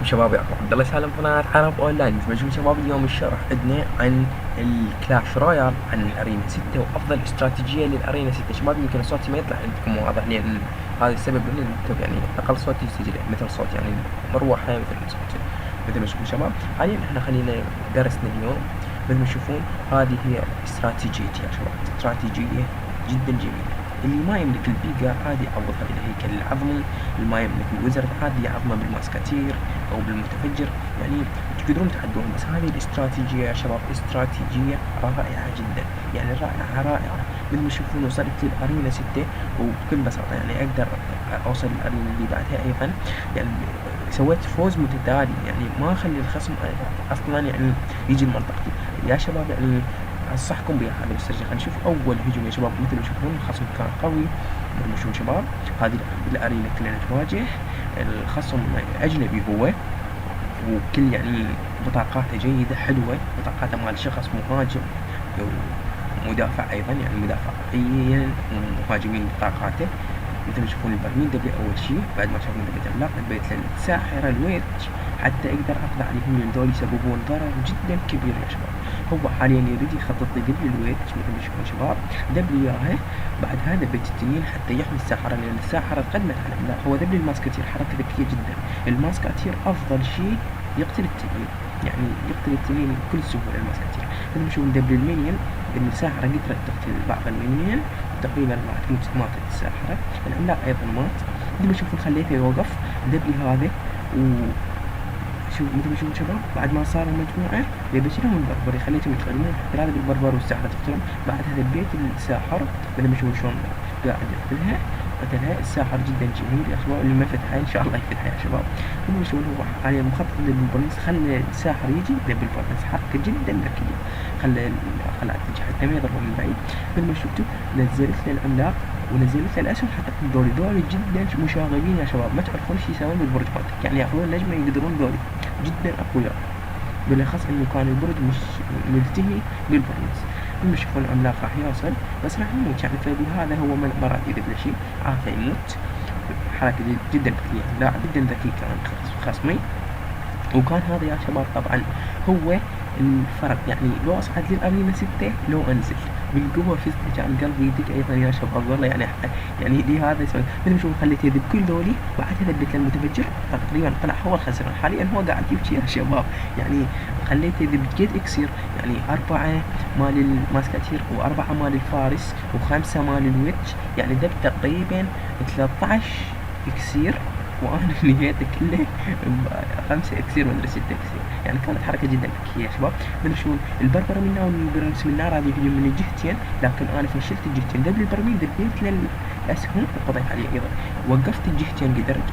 شباب، يعقوب عبد الله سالم قناة عرب اونلاين. نشوف شباب اليوم الشرح عندنا عن الكلاش رويال، عن الارينا 6 وافضل استراتيجية للارينا 6. شباب يمكن صوتي ما يطلع عندكم واضح لان هذا السبب ان اللابتوب يعني اقل صوت يسجل مثل صوت يعني مروحة، مثل ما تشوفون شباب. حاليا احنا خلينا درسنا اليوم مثل ما تشوفون. هذه هي استراتيجيتي يا شباب، استراتيجية جدا جميلة. اللي ما يملك البيجا عادي يعوضها بالهيكل العظمي، اللي ما يملك الوزرد عادي يعظمه بالماسكاتير او بالمتفجر، يعني تقدرون تعدون. بس هذه الاستراتيجية يا شباب استراتيجية رائعة جدا، يعني رائعة. مثل ما تشوفون وصلت للارينا 6 وبكل بساطة يعني اقدر اوصل الارينا اللي بعدها ايضا. يعني سويت فوز متتالي، يعني ما اخلي الخصم اصلا يعني يجي لمنطقتي يا شباب. يعني انصحكم بهذا الاستراتيجية. خلينا نشوف اول هجوم يا شباب. مثل ما تشوفون الخصم كان قوي، مثل ما تشوفون شباب. هذه الارينا كلنا تواجه الخصم اجنبي هو، وكل يعني بطاقاته جيدة حلوة، بطاقاته مال شخص مهاجم ومدافع ايضا، يعني مدافعيا ومهاجمين بطاقاته. مثل ما تشوفون البرميل دبلي اول شيء. بعد ما شافون دبلي عملاق دبيت للساحرة الويتش حتى اقدر اقضي عليهم، لان ذول يسببون ضرر جدا كبير يا شباب. هو حاليا يريد يخطط لي دبلي الويتش مثل ما تشوفون شباب، دبلي اياها. بعد هذا دبيت التنين حتى يحمي الساحرة، لان الساحرة تقدمت على العملاق. هو دبلي الماسكتير حركة ذكية جدا. الماسكتير افضل شيء يقتل التنين، يعني يقتل التنين بكل سهولة الماسكتير. مثل ما تشوفون دبلي المينيون، لان الساحرة قدرت تقتل بعض المينيون تقريبا ماتت الساحرة. العملاق ايضا مات. مثل ما تشوفون خليته يوقف دبلي هذا. وشوف مثل ما تشوفون شباب، بعد ما صاروا مجموعة يبشرهم البربري، خليتهم يتقدمون حتى هذا بالبربر والساحرة تقتلهم. بعد هذا البيت الساحر مثل ما تشوفون شلون قاعد يقتلها، قتلها الساحر جدا جميل يا شباب. اللي ما فتحها ان شاء الله يفتحها يا شباب. مثل ما تشوفون هو حاليا مخطط للبرنس، خلى الساحر يجي دبل البرنس، حركة جدا ذكية. خلى تجي حتى ما يضربه من بعيد. مثل ما شفتوا نزلت له العملاق ونزلت له الاسهم حتى دول جدا مشاغبين يا شباب، ما تعرفون ايش يسوون بالبرج مالتك، يعني ياخذون نجمه يقدرون دول جدا اقوياء، بالاخص انه كان البرج مش ملتهي بالبرنس. لما يشوفون العملاق راح يوصل بس راح يموت، يعني فبهذا هو من مرات اذا بلا شيء عارفه يموت. حركه جدا ذكيه، لاعب جدا ذكي كان خصمي. وكان هذا يا شباب طبعا هو الفرق، يعني لو اصعد للارينا 6 لو انزل بالقوه فزت. كان قلبي يدق ايضا يا شباب والله، يعني دي هذا يسوي. مثل ما تشوفون خليت يدي بكل ذولي. بعدها ثبت المتفجر تقريبا طلع هو الخسران. حاليا هو قاعد يبكي يا شباب، يعني خليت يدي بجيت اكسير، يعني 4 مال الماسكاتير و4 مال الفارس و5 مال الويتش، يعني ذب تقريبا 13 اكسير. وانا نهيته كله 5 اكسير ولا 6 اكسير، يعني كانت حركه جدا ذكيه يا شباب. من شو البربره منا والبرنس منا راضي يهجم من الجهتين، لكن انا فشلت الجهتين. دبل البرميل دبيت للاسهم وقضيت عليه ايضا. وقفت الجهتين قدرت،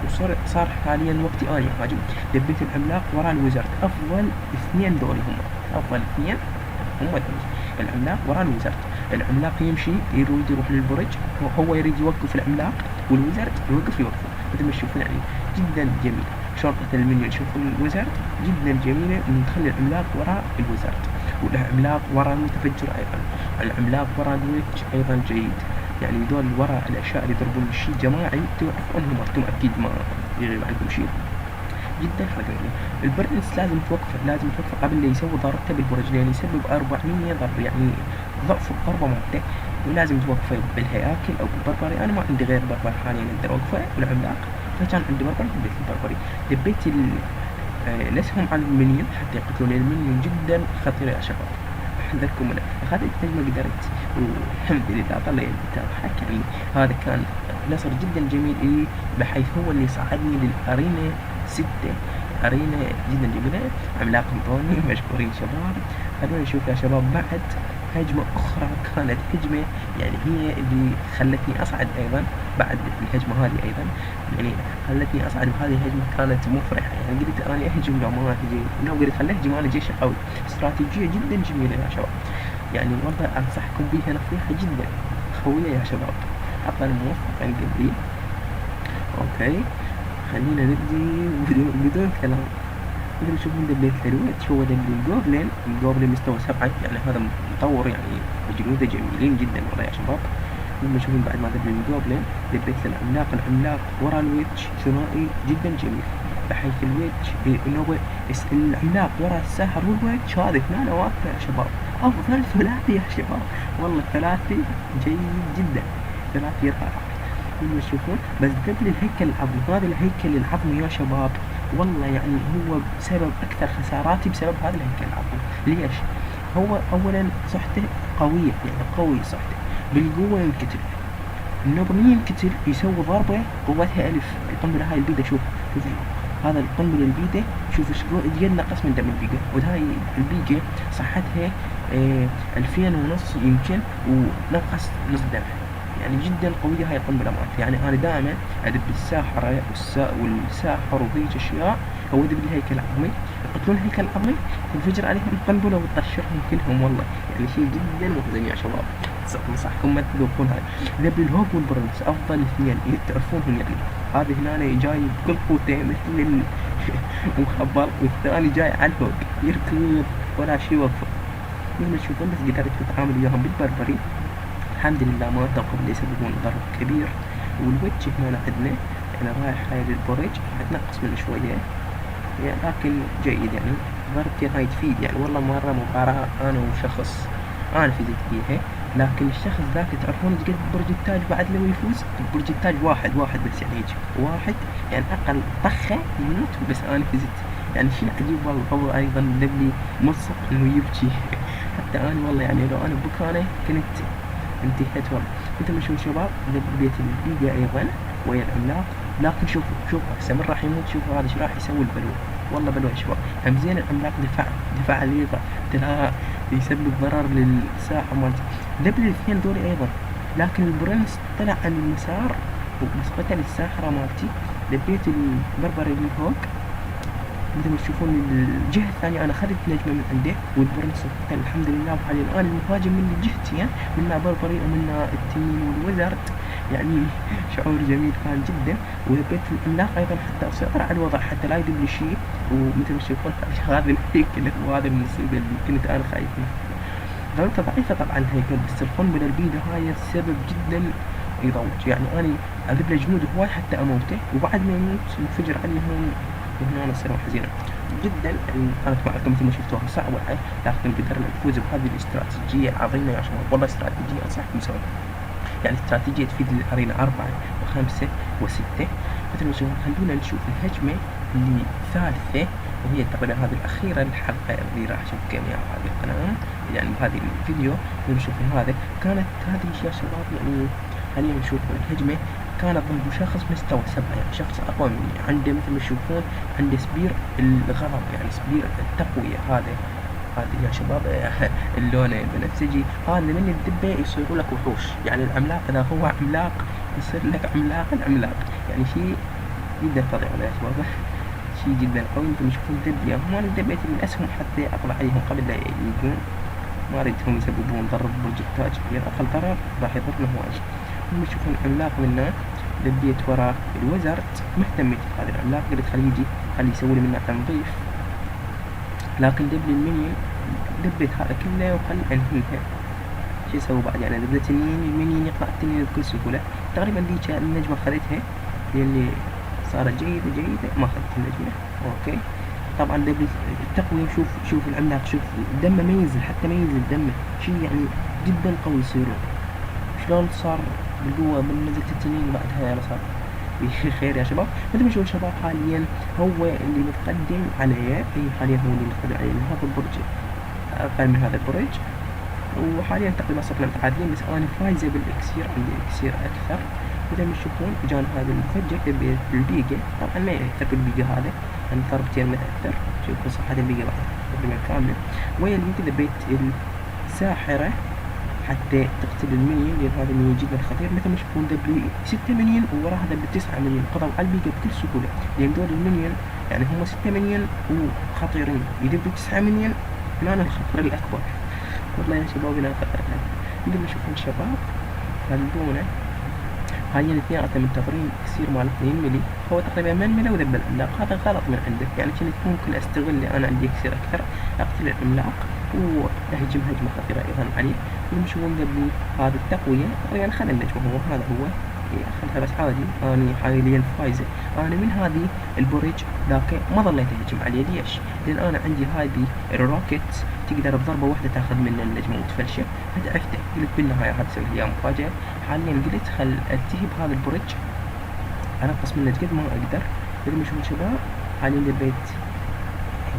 صار حاليا وقتي اني اهاجم. دبيت العملاق وراء الوزارة. افضل اثنين دول هم افضل اثنين هم العملاق وراء الوزارة. العملاق يمشي يريد يروح للبرج، هو يريد يوقف العملاق، والوزارة يوقفه. مثل ما تشوفون يعني جدا جميل شرطة المنيون. شوفوا الوزارة جدا جميلة، من تخلي العملاق وراء الوزارة، والعملاق وراء المتفجر ايضا، العملاق وراء الويتش ايضا جيد. يعني دول وراء الاشياء اللي يضربون الشيء جماعي تعرفونهم انتم اكيد ما يغيب عنكم شيء. جدا حركة. البرنس لازم توقفه قبل لا يسوي ضربته بالبرج، لان يسبب 400 ضرب، يعني ضعف الضربة مالته. ولازم توقفه بالهياكل او بالبربري. انا ما عندي غير بربر حاليا اقدر اوقفه والعملاق، فكان عندي بربري دبيت البربري. دبيت الاسهم على المنيون حتى يقتلون المنيون جدا خطير يا شباب، احذركم منه. اخذت النجمة قدرت، والحمد لله طلع يدي تضحك. يعني هذا كان نصر جدا جميل لي، بحيث هو اللي صعدني للارينا 6. أرينا جدا جميلة. عملاق انطوني مشكورين شباب. خلونا نشوف يا شباب بعد هجمة أخرى كانت هجمة، يعني هي اللي خلتني أصعد أيضا. بعد الهجمة هذه أيضا يعني خلتني أصعد، وهذه الهجمة كانت مفرحة. يعني قلت أنا أهجم لو ما أهجم، لو قلت خلي أهجم أنا جيش قوي. استراتيجية جدا جميلة يا شباب، يعني والله أنصحكم بها نصيحة جدا قوية يا شباب. حتى الموفق عن قبلي. أوكي خلينا نبدي بدون كلام. مثل ما تشوفون دبيت الويتش، هو دبل الجوبلين مستوى 7، يعني هذا مطور، يعني جنوده جميلين جدا والله يا شباب. مثل ما تشوفون بعد ما دبل الجوبلين دبيت العملاق ورا الويتش ثنائي جدا جميل. بحيث الويدج إنه العملاق وراء الساحر والويدج هذا اثنين واقفة يا شباب، أفضل ثلاثي يا شباب، والله ثلاثي جيد جدا، ثلاثي رائع. هم تشوفون بس قبل الهيكل العظمي، هذا الهيكل العظمي يا شباب والله يعني هو سبب أكثر خساراتي بسبب هذا الهيكل العظمي. ليش؟ هو أولا صحته قوية، يعني قوي صحته، بالقوة ينقتل، النوب من ينقتل يسوي ضربة قوتها ألف. القنبلة هاي البيضة شوف هذا القنبلة البيضة شوف ايش قد نقص من دم البيضة، وهاي البيضة صحتها 2500 يمكن، ونقص نص دمها، يعني جدا قوية هاي القنبلة مالتي. يعني أنا دائما أدب الساحرة والساحر وذيك أشياء، أو أدب الهيكل العظمي يقتلون الهيكل العظمي تنفجر عليهم القنبلة وتطشرهم كلهم، والله يعني شيء جدا محزن يا شباب. انصحكم ما تذوقون هاي. ذبل الهوك والبرنس افضل اثنين تعرفونهم، يعني هذا هنا جاي بكل قوته مثل المخبر، والثاني جاي على الهوك يركض ولا شيء يوفق. مثل ما تشوفون بس قدرت اتعامل وياهم بالبربري الحمد لله، ما قبل يسببون ضرر كبير. والوجه هنا عندنا يعني رايح هاي للبورج، راح تنقص منه شوية يعني، لكن جيد يعني ضربتين هاي تفيد. يعني والله مرة مباراة أنا وشخص أنا فزت فيها، لكن الشخص ذاك تعرفون قد برج التاج بعد لو يفوز برج التاج واحد بس، يعني يجي واحد يعني أقل طخة يموت، بس أنا فزت. يعني شيء عجيب والله. هو أيضا لي مصر إنه يبكي حتى أنا والله يعني لو أنا بكانه كنت انتهيت والله. مثل ما تشوفون شباب بيت البيئة أيضا ويا العملاق، لكن شوفوا هسه من راح يموت. شوفوا هذا ايش راح يسوي البلوى، والله بلوى يا شباب. هم زين العملاق دفاع عليه ترى يسبب ضرر للساحة مالته. دبل الاثنين دوري أيضا، لكن البرنس طلع عن المسار وبس قتل الساحرة مالتي. دبيت البربري من هوك مثل ما تشوفون الجهة الثانية أنا أخذت نجمة من عنده، والبرنس قتل الحمد لله. وحاليا الآن المهاجم من جهتين، منا بربري ومنا التنين والوزارد، يعني شعور جميل كان جدا. ودبيت العملاق أيضا حتى أسيطر على الوضع حتى لا يدب لي شيء. ومثل ما تشوفون هذا الهيكل وهذا المصيبة اللي كنت أنا خايف منها. ضربته ضعيفة طبعا الهيكل، بس القنبلة البيضة هاي السبب جدا يضوج. يعني أنا أذب له جنود هواي حتى أموته، وبعد ما يموت ينفجر عليهم، وهنا أنا صراحة حزينة جدا. كانت معركة مثل ما شفتوها صعبة، لكن قدرنا نفوز بهذه الاستراتيجية العظيمة يا شباب. والله استراتيجية أنصحكم تسوونها، يعني استراتيجية تفيد الأرينا 4 و5 و6. مثل ما تشوفون خلونا نشوف الهجمة اللي ثالثة، وهي تقريبا هذه الأخيرة الحلقة اللي راح أشوفكم إياها هذه القناة، يعني بهذه الفيديو اللي نشوفون. هذا كانت هذه يا شباب يعني حاليا نشوفون الهجمة كانت ضد شخص مستوى 7، يعني شخص أقوى مني، عنده مثل ما تشوفون عنده سبير الغضب، يعني سبير التقوية. هذا يا شباب اللون البنفسجي، هذا من الدبة يصيروا لك وحوش. يعني العملاق إذا هو عملاق يصير لك عملاق العملاق، يعني شيء جدا فظيع يا شباب، شيء جدا قوي. مثل ما تشوفون دبة، هم أنا دبيت الأسهم حتى أطلع عليهم قبل لا يجون، ما أريدهم يسببون ضرر برج التاج، يعني أقل ضرر راح يضرنا واجد. هم تشوفون عملاق منا دبيت وراه الوزارد، مهتميت هذا العملاق قلت خليه يجي خليه يسوي لي منه تنظيف، لكن دب لي المنيون دبيت هذا كله وخل انهيها. شو اسوي بعد؟ يعني دبيت المنيون يقطع التنين بكل سهولة. تقريبا ذيك النجمة خذتها اللي صارت جيدة ما أخذت النجمة. أوكي طبعا دبلي التقوية. شوف العملاق، شوف دمه ما ينزل، حتى ما ينزل دمه، شيء يعني جدا قوي يصيرون. شلون صار بالقوة من نزلة التنين بعدها يعني صار خير يا شباب. مثل ما تشوفون شباب حاليا هو اللي متقدم عليه، حاليا هو اللي متقدم عليه من هذا البرج أقل من هذا البرج، وحاليا تقريبا صرنا متعادلين، بس أنا فايزة بالإكسير، عندي إكسير أكثر. مثل ما تشوفون جانا هذا المفجر بالبيجا، طبعا ما يأثر بالبيجا هذا، أنا ضربتين ما تأثر. شوفوا صحة البيجا بعد تقريبا كاملة. ويا البيجا ذبيت الساحرة حتى تقتل المنيون، لأن هذا المنيون جدا خطير. مثل ما تشوفون دبلي 6 منيون ووراها دبلي 9 منيون، قضوا على البيجا بكل سهولة، لأن دول المنيون يعني هم 6 منيون وخطيرين، يدبلي 9 منيون أنا الخطر الأكبر. والله يا شباب أنا خطر هذا. مثل ما تشوفون شباب خلونا حاليا اثنيناتهم منتظرين الإكسير مالتنا ينملي، هو تقريبا ما انملى وذب العملاق، هذا غلط من عندك. يعني كنت ممكن استغل أنا عندي إكسير أكثر، أقتل العملاق وأهجم هجمة خطيرة أيضا عليه. ونشوفون ذبلي هذه التقوية تقريبا خذ النجمة، هو هذا هو اخذها بس عادي، اني حاليا فايزة. انا من هذه البرج ذاك ما ظليت اهجم عليه. ليش؟ لان انا عندي هذه الروكت تقدر بضربة واحدة تاخذ منه النجمة وتفلشه، فدعفته. قلت بالنهاية هذا اسوي لي مفاجأة. حاليا قلت خل التهي بهذا البرج، انقص منه قد ما اقدر. مثل ما تشوفون شباب حاليا دبيت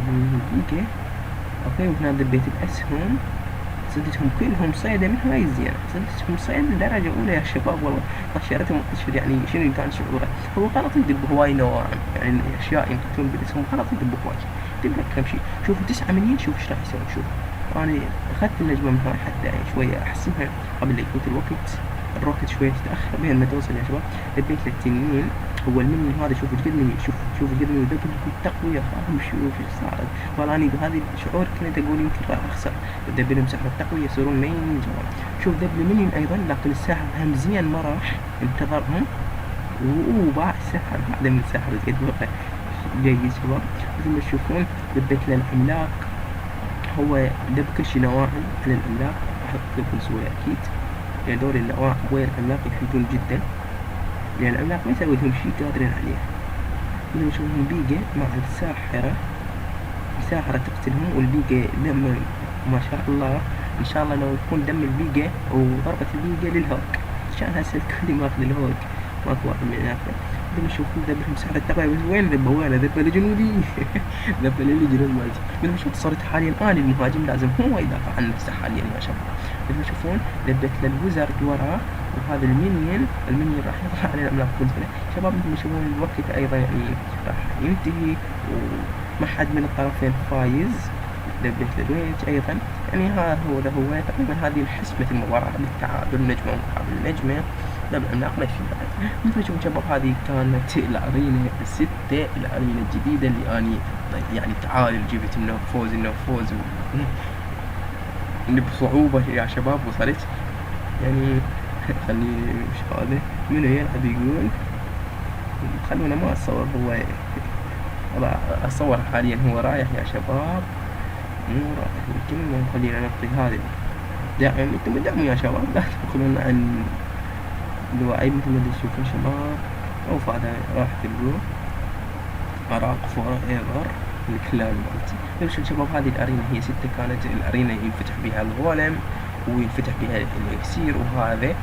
البيكة، اوكي، وهنا دبيت الاسهم، صدتهم كلهم صيدة من هاي الزينة، صدتهم صيدة درجة أولى يا شباب. والله طشرتهم وطشر، يعني شنو كان شعوره. هو غلط يدب هواي نواعم، يعني أشياء ينقتلون بالاسم غلط يدب هواي. دب لك كم شيء. شوفوا 9 مليون، شوف ايش راح يسوي. شوف أنا أخذت النجمة من هاي حتى شوية أحسنها قبل لا يفوت الوقت. الروكت شوية تتأخر بين ما توصل يا شباب. دبيت للتنين. هو المني هذا شوفوا ايش قد مني، شوفوا ايش قد مني دب التقوية. فاهم شوف ايش صارت. والله أنا بهذه الشعور كنت أقول يمكن راح أخسر. دب لهم سحر التقوية يصيرون مين جوال. شوف دب المنيون أيضا، لكن الساحر هم زين ما راح انتظرهم وباع السحر بعد من السحر قد بقى جيد شباب. مثل ما تشوفون دبيت للعملاق. هو دب كل شي نواعم على العملاق، راح بكل سهولة أكيد. يعني دول النواعم وين العملاق يفيدون جدا، لأن العملاق ما يسوي لهم شي قادرين عليه. مثل ما تشوفون بيجا مع الساحرة، الساحرة تقتلهم والبيجا لما ما شاء الله ان شاء الله لو يكون دم البيجا وضربة البيجا للهوك، عشان هسه الكل ماخذ الهوك ماكو واحد من هناك. بدهم يشوفون ذبحهم سحر التقوى، بس وين ذبه؟ وين ذبه لجنودي؟ ذبه للجنود مالتي. مثل ما شفت صرت حاليا انا المهاجم، لازم هو يدافع عن نفسه حاليا يا شباب. مثل ما تشوفون ذبت للوزرد وراه، وهذا المنيون راح يطلع على العملاق كله شباب. مثل ما تشوفون الوقت ايضا يعني راح ينتهي وما حد من الطرفين فايز. دبت للويج ايضا، يعني هذا هو تقريبا هذه حسمة المباراة بالتعادل، نجمة مقابل نجمة. دم العملاق ما يفي بعد. مثل ما تشوفون شباب هذه كانت الارينا الستة، الارينا الجديدة اللي اني يعني تعادل جبت انه فوز بصعوبة يا شباب وصلت. يعني خليني مش هذا منو يلعب يقول، خلونا ما اتصور هو اصور حاليا هو رايح يا شباب، مو رايح الكلمة. خلينا نعطي هذه دعم، انتم دعموا يا شباب، لا تبخلون عن الوعي. مثل ما تشوفون شباب اوف هذا راح تلقوه عراق فور ايفر الكلان مالتي. نمشي شباب هذه الارينا هي 6، كانت الارينا ينفتح بها الغولم وينفتح بها الاكسير وهذا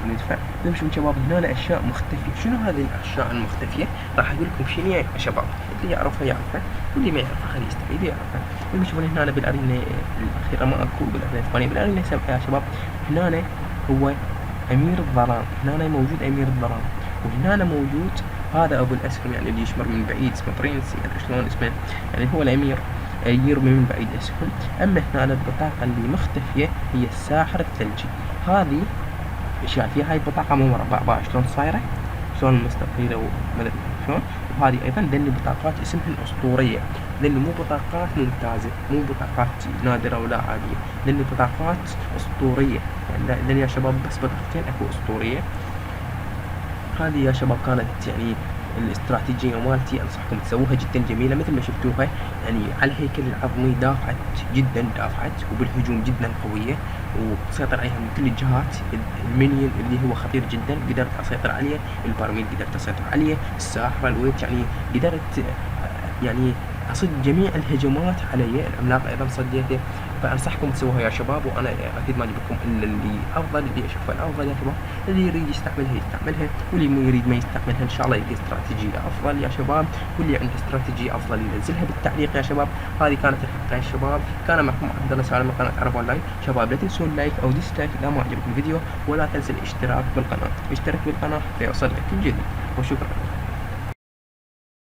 ندفع. نمشي شباب هنا اشياء مختفية. شنو هذه الاشياء المختفية؟ راح اقول لكم شنو يا شباب، اللي يعرفها يعرفها واللي ما يعرفها خليه يستفيد يعرفها. نمشي هنا بالارينا الاخيرة ما اكو بالارينا الثانية، بالارينا 7 يا شباب. هنا هو امير الظلام، هنا موجود امير الظلام، وهنا موجود هذا ابو الاسهم، يعني اللي يشمر من بعيد اسمه برنس، يعني شلون اسمه، يعني هو الامير يرمي من بعيد اسهم. اما هنا البطاقة اللي مختفية هي الساحر الثلجي. هذه شايفين هاي البطاقة مو مربع شلون صايرة، شلون مستطيلة ومدري شلون. وهذه ايضا ذني بطاقات اسمهن اسطورية، ذني مو بطاقات ممتازة، مو بطاقات نادرة ولا عادية، ذني بطاقات اسطورية. يعني ذني يا شباب بس بطاقتين اكو اسطورية. هذه يا شباب كانت يعني الاستراتيجية مالتي، انصحكم تسووها جدا جميلة مثل ما شفتوها. يعني على الهيكل العظمي دافعت جدا، دافعت وبالهجوم جدا قوية وتسيطر عليها من كل الجهات. المينيون اللي هو خطير جدا قدرت اسيطر عليه، البارميل قدرت اسيطر عليه، الساحرة الويت يعني قدرت يعني اصد جميع الهجمات علي. العملاق ايضا صديته. فانصحكم تسووها يا شباب، وانا اكيد ما اجيب لكم الا اللي افضل، اللي اشوفه الافضل يا شباب. اللي يريد يستعملها يستعملها، واللي مو يريد ما يستعملها ان شاء الله يلقى استراتيجية افضل يا شباب. واللي عنده استراتيجية افضل ينزلها بالتعليق يا شباب. هذه كانت الحلقة يا شباب، كان معكم عبد الله سالم من قناة عرب اونلاين. شباب لا تنسون لايك او ديسلايك اذا ما عجبكم الفيديو، ولا تنسى الاشتراك بالقناة. اشترك بالقناة حتى يوصل لك الجديد، وشكرا.